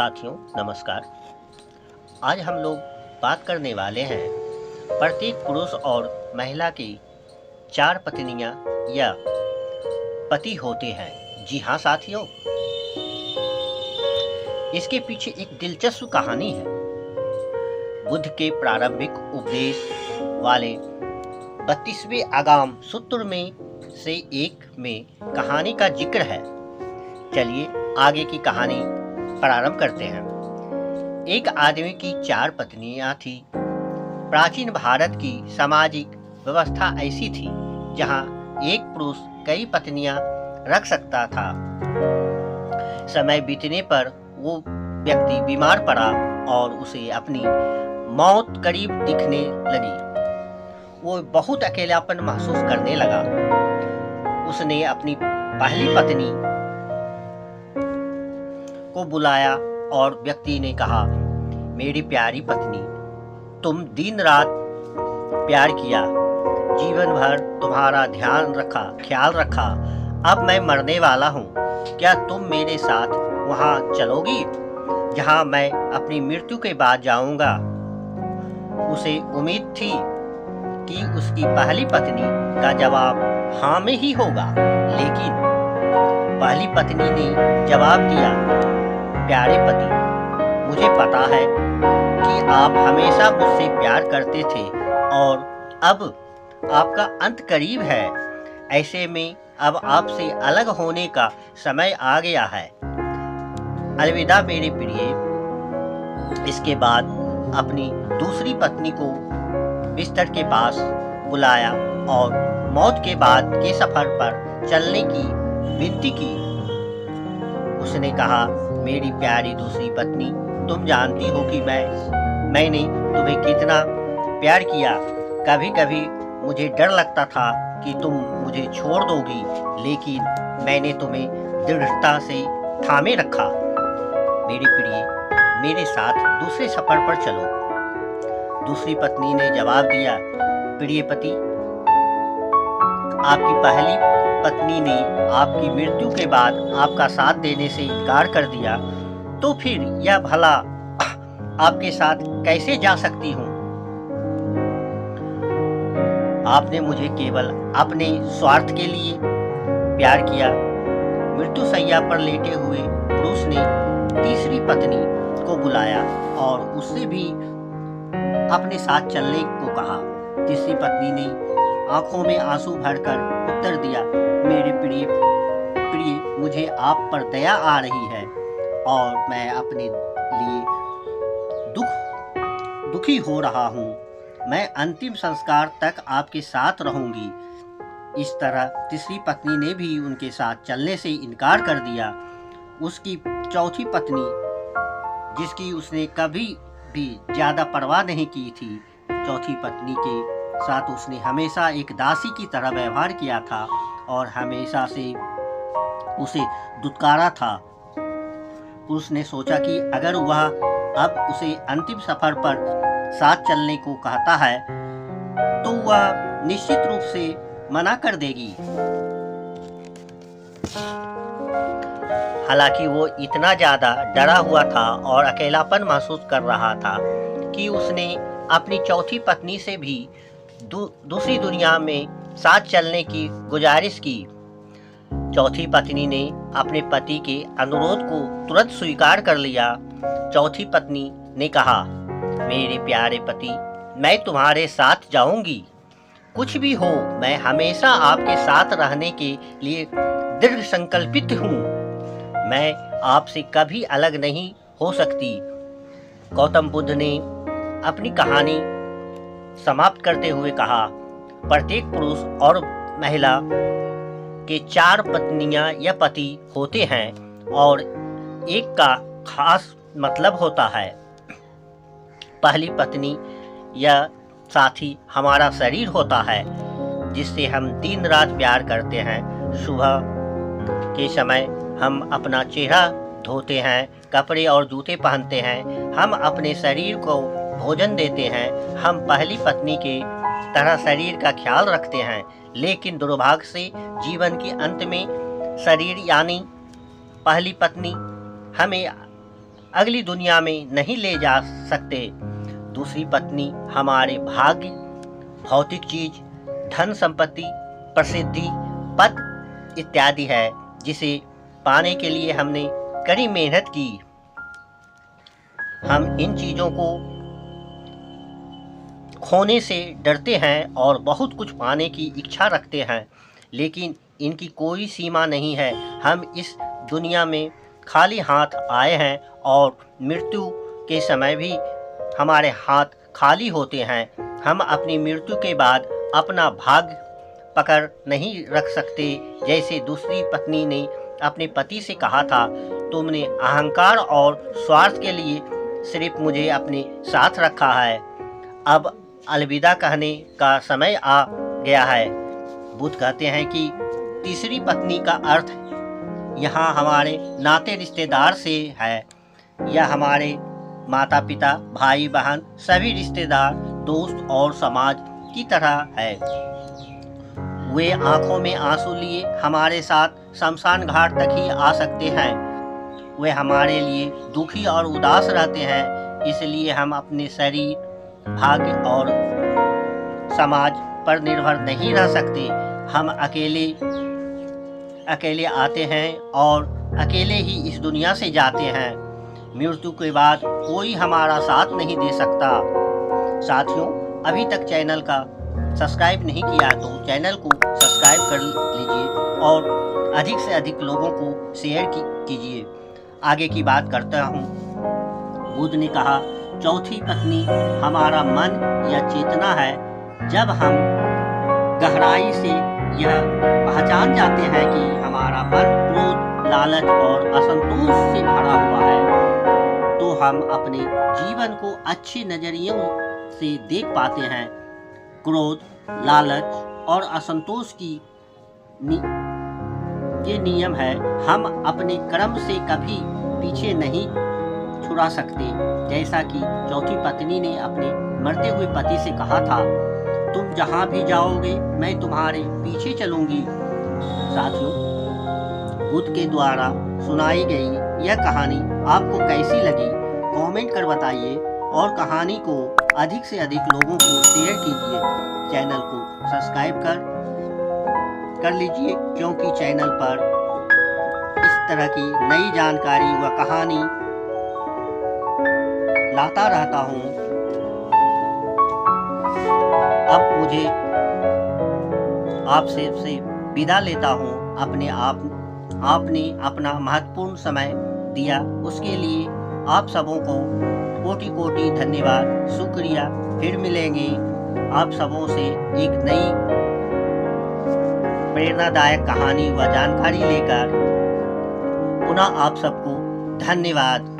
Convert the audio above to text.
साथियों नमस्कार। आज हम लोग बात करने वाले हैं प्रत्येक पुरुष और महिला की 4 पत्नियां या पति होते हैं। जी हाँ साथियों, इसके पीछे एक दिलचस्प कहानी है। बुद्ध के प्रारंभिक उपदेश वाले 32वें आगम सूत्र में से एक में कहानी का जिक्र है। चलिए आगे की कहानी प्रारंभ करते हैं। एक आदमी की 4 पत्नियां थी। प्राचीन भारत की सामाजिक व्यवस्था ऐसी थी जहां एक पुरुष कई पत्नियां रख सकता था। समय बीतने पर वो व्यक्ति बीमार पड़ा और उसे अपनी मौत करीब दिखने लगी। वो बहुत अकेलापन महसूस करने लगा। उसने अपनी पहली पत्नी को बुलाया और व्यक्ति ने कहा, मेरी प्यारी पत्नी, तुम दिन रात प्यार किया, जीवन भर तुम्हारा ख्याल रखा। अब मैं मरने वाला हूँ। क्या तुम मेरे साथ वहाँ चलोगी जहाँ मैं अपनी मृत्यु के बाद जाऊँगा? उसे उम्मीद थी कि उसकी पहली पत्नी का जवाब हाँ में ही होगा, लेकिन पहली पत्नी ने जवाब दिया, प्यारे पति, मुझे पता है कि आप हमेशा मुझसे प्यार करते थे और अब आपका अंत करीब है। ऐसे में अब आपसे अलग होने का समय आ गया है। अलविदा मेरे प्रिय। इसके बाद अपनी दूसरी पत्नी को बिस्तर के पास बुलाया और मौत के बाद के सफर पर चलने की विनती की। उसने कहा, मेरी प्यारी दूसरी पत्नी, तुम जानती हो कि मैंने तुम्हें कितना प्यार किया। कभी कभी मुझे डर लगता था कि तुम मुझे छोड़ दोगी, लेकिन मैंने तुम्हें दृढ़ता से थामे रखा। मेरी प्रिय, मेरे साथ दूसरे सफर पर चलो। दूसरी पत्नी ने जवाब दिया, प्रिय पति, आपकी पहली पत्नी ने आपकी मृत्यु के बाद आपका साथ देने से इनकार कर दिया, तो फिर यह भला आपके साथ कैसे जा सकती हूँ? आपने मुझे केवल अपने स्वार्थ के लिए प्यार किया। मृत्यु शैया पर लेटे हुए पुरुष ने तीसरी पत्नी को बुलाया और उससे भी अपने साथ चलने को कहा। तीसरी पत्नी ने आंखों में आंसू भरकर उत्तर दिया, मेरे प्रिय, मुझे आप पर दया आ रही है और मैं अपने लिए दुखी हो रहा हूँ। मैं अंतिम संस्कार तक आपके साथ रहूंगी। इस तरह तीसरी पत्नी ने भी उनके साथ चलने से इनकार कर दिया। उसकी चौथी पत्नी, जिसकी उसने कभी भी ज्यादा परवाह नहीं की थी, चौथी पत्नी के साथ उसने हमेशा एक दासी की तरह व्यवहार किया था और हमेशा से उसे दुत्कारा था। पुरुष ने सोचा कि अगर वह अब उसे अंतिम सफर पर साथ चलने को कहता है तो वह निश्चित रूप से मना कर देगी। हालांकि वो इतना ज्यादा डरा हुआ था और अकेलापन महसूस कर रहा था कि उसने अपनी चौथी पत्नी से भी दूसरी दुनिया में साथ चलने की गुजारिश की। चौथी पत्नी ने अपने पति के अनुरोध को तुरंत स्वीकार कर लिया। चौथी पत्नी ने कहा, मेरे प्यारे पति, मैं तुम्हारे साथ जाऊंगी। कुछ भी हो, मैं हमेशा आपके साथ रहने के लिए दृढ़ संकल्पित हूँ। मैं आपसे कभी अलग नहीं हो सकती। गौतम बुद्ध ने अपनी कहानी समाप्त करते हुए कहा, प्रत्येक पुरुष और महिला के 4 पत्नियां या पति होते हैं और एक का खास मतलब होता है। पहली पत्नी या साथी हमारा शरीर होता है, जिससे हम दिन रात प्यार करते हैं। सुबह के समय हम अपना चेहरा धोते हैं, कपड़े और जूते पहनते हैं, हम अपने शरीर को भोजन देते हैं। हम पहली पत्नी के तरह शरीर का ख्याल रखते हैं, लेकिन दुर्भाग्य से जीवन के अंत में शरीर यानी पहली पत्नी हमें अगली दुनिया में नहीं ले जा सकते। दूसरी पत्नी हमारे भाग्य, भौतिक चीज, धन संपत्ति, प्रसिद्धि, पद इत्यादि है, जिसे पाने के लिए हमने कड़ी मेहनत की। हम इन चीज़ों को खोने से डरते हैं और बहुत कुछ पाने की इच्छा रखते हैं, लेकिन इनकी कोई सीमा नहीं है। हम इस दुनिया में खाली हाथ आए हैं और मृत्यु के समय भी हमारे हाथ खाली होते हैं। हम अपनी मृत्यु के बाद अपना भाग्य पकड़ नहीं रख सकते। जैसे दूसरी पत्नी ने अपने पति से कहा था, तुमने अहंकार और स्वार्थ के लिए सिर्फ मुझे अपने साथ रखा है, अब अलविदा कहने का समय आ गया है। बुद्ध कहते हैं कि तीसरी पत्नी का अर्थ यहाँ हमारे नाते रिश्तेदार से है। यह हमारे माता पिता, भाई बहन, सभी रिश्तेदार, दोस्त और समाज की तरह है। वे आंखों में आंसू लिए हमारे साथ शमशान घाट तक ही आ सकते हैं। वे हमारे लिए दुखी और उदास रहते हैं, इसलिए हम अपने शरीर, भाग्य और समाज पर निर्भर नहीं रह सकते। हम अकेले आते हैं और अकेले ही इस दुनिया से जाते हैं। मृत्यु के बाद कोई हमारा साथ नहीं दे सकता। साथियों, अभी तक चैनल का सब्सक्राइब नहीं किया तो चैनल को सब्सक्राइब कर लीजिए और अधिक से अधिक लोगों को शेयर कीजिए। आगे की बात करता हूँ। बुद्ध ने कहा, चौथी पत्नी हमारा मन या चेतना है। जब हम गहराई से यह पहचान जाते हैं कि हमारा मन क्रोध, लालच और असंतोष से भरा हुआ है, तो हम अपने जीवन को अच्छे नजरियों से देख पाते हैं। क्रोध, लालच और असंतोष की ये नियम है। हम अपने कर्म से कभी पीछे नहीं छुड़ा सकते। जैसा कि चौथी पत्नी ने अपने मरते हुए पति से कहा था, तुम जहाँ भी जाओगे मैं तुम्हारे पीछे चलूंगी। साथियों, बुद्ध के द्वारा सुनाई गई यह कहानी आपको कैसी लगी कमेंट कर बताइए और कहानी को अधिक से अधिक लोगों को शेयर कीजिए। चैनल को सब्सक्राइब कर लीजिए, क्योंकि चैनल पर इस तरह की नई जानकारी व कहानी लाता रहता हूँ। अब मुझे आपसे विदा लेता हूँ। आपने अपना महत्वपूर्ण समय दिया, उसके लिए आप सबों को कोटि कोटि धन्यवाद, शुक्रिया। फिर मिलेंगे आप सबों से एक नई प्रेरणादायक कहानी व जानकारी लेकर। पुनः आप सबको धन्यवाद।